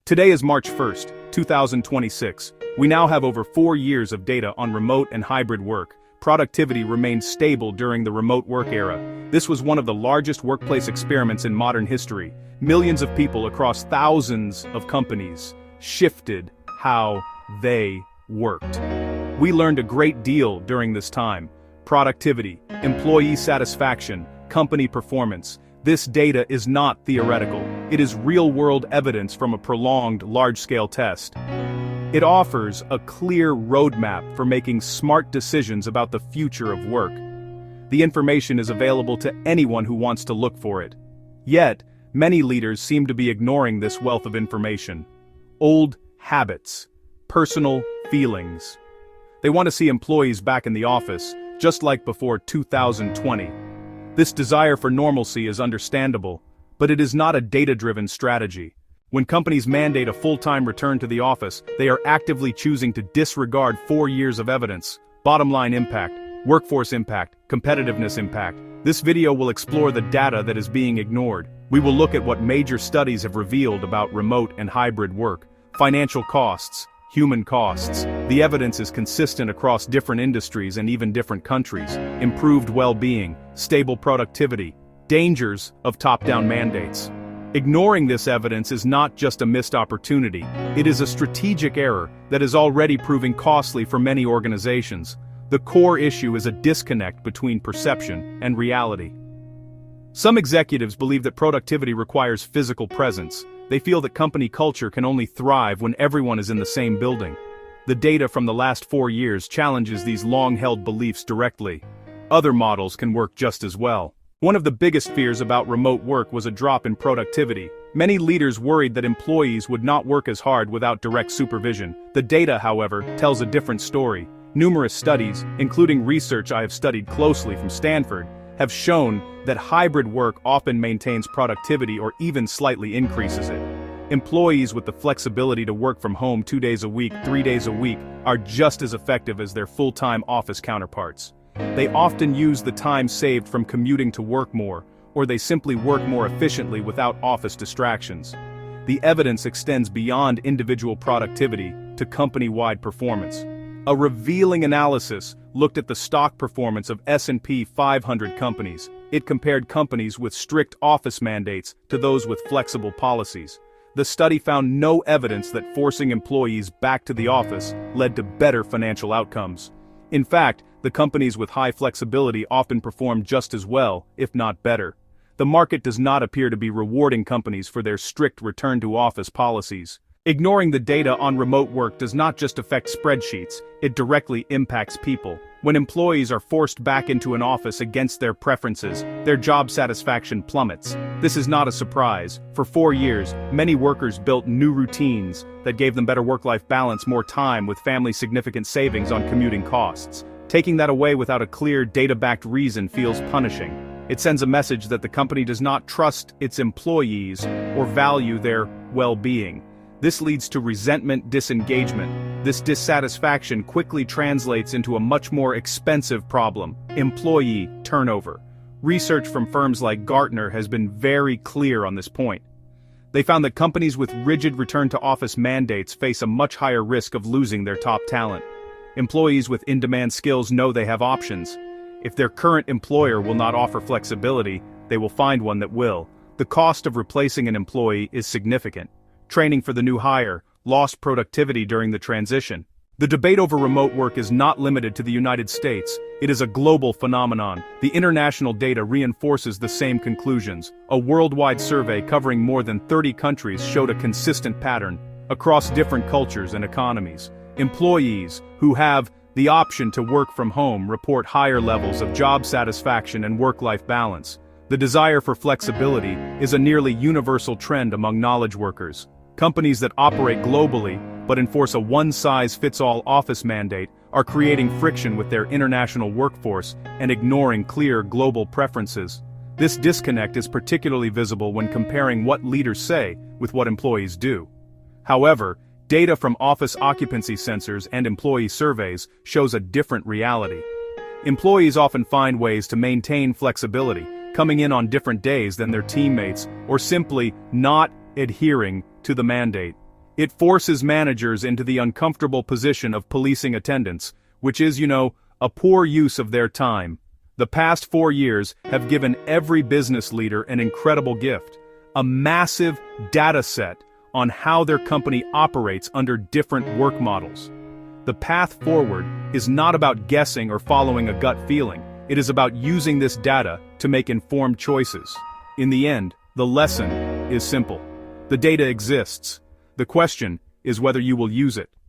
Today is March 1st, 2026. We now have over 4 years of data on remote and hybrid work. Productivity remained stable during the remote work era. This was one of the largest workplace experiments in modern history. Millions of people across thousands of companies shifted how they worked. We learned a great deal during this time. Productivity, employee satisfaction, company performance. This data is not theoretical. It is real-world evidence from a prolonged, large-scale test. It offers a clear roadmap for making smart decisions about the future of work. The information is available to anyone who wants to look for it. Yet, many leaders seem to be ignoring this wealth of information. Old habits, personal feelings. They want to see employees back in the office, just like before 2020. This desire for normalcy is understandable, but it is not a data-driven strategy. When companies mandate a full-time return to the office, they are actively choosing to disregard 4 years of evidence. Bottom-line impact, workforce impact, competitiveness impact. This video will explore the data that is being ignored. We will look at what major studies have revealed about remote and hybrid work, financial costs, human costs. The evidence is consistent across different industries and even different countries. Improved well-being, stable productivity, dangers of top-down mandates. Ignoring this evidence is not just a missed opportunity, it is a strategic error that is already proving costly for many organizations. The core issue is a disconnect between perception and reality. Some executives believe that productivity requires physical presence. They feel that company culture can only thrive when everyone is in the same building. The data from the last 4 years challenges these long-held beliefs directly. Other models can work just as well. One of the biggest fears about remote work was a drop in productivity. Many leaders worried that employees would not work as hard without direct supervision. The data, however, tells a different story. Numerous studies, including research I have studied closely from Stanford, have shown that hybrid work often maintains productivity or even slightly increases it. Employees with the flexibility to work from home 2 days a week, 3 days a week, are just as effective as their full-time office counterparts. They often use the time saved from commuting to work more, or they simply work more efficiently without office distractions. The evidence extends beyond individual productivity to company-wide performance. A revealing analysis looked at the stock performance of S&P 500 companies. It compared companies with strict office mandates to those with flexible policies. The study found no evidence that forcing employees back to the office led to better financial outcomes. In fact, the companies with high flexibility often perform just as well, if not better. The market does not appear to be rewarding companies for their strict return-to-office policies. Ignoring the data on remote work does not just affect spreadsheets, it directly impacts people. When employees are forced back into an office against their preferences, their job satisfaction plummets. This is not a surprise. For 4 years, many workers built new routines that gave them better work-life balance, more time with family, significant savings on commuting costs. Taking that away without a clear, data-backed reason feels punishing. It sends a message that the company does not trust its employees or value their well-being. This leads to resentment, disengagement. This dissatisfaction quickly translates into a much more expensive problem: employee turnover. Research from firms like Gartner has been very clear on this point. They found that companies with rigid return-to-office mandates face a much higher risk of losing their top talent. Employees with in-demand skills know they have options. If their current employer will not offer flexibility, they will find one that will. The cost of replacing an employee is significant. Training for the new hire, lost productivity during the transition. The debate over remote work is not limited to the United States. It is a global phenomenon. The international data reinforces the same conclusions. A worldwide survey covering more than 30 countries showed a consistent pattern across different cultures and economies. Employees who have the option to work from home report higher levels of job satisfaction and work-life balance. The desire for flexibility is a nearly universal trend among knowledge workers. Companies that operate globally but enforce a one-size-fits-all office mandate are creating friction with their international workforce and ignoring clear global preferences. This disconnect is particularly visible when comparing what leaders say with what employees do. However, data from office occupancy sensors and employee surveys shows a different reality. Employees often find ways to maintain flexibility, coming in on different days than their teammates, or simply not adhering to the mandate. It forces managers into the uncomfortable position of policing attendance, which is, a poor use of their time. The past 4 years have given every business leader an incredible gift, a massive data set on how their company operates under different work models. The path forward is not about guessing or following a gut feeling. It is about using this data to make informed choices. In the end, the lesson is simple. The data exists. The question is whether you will use it.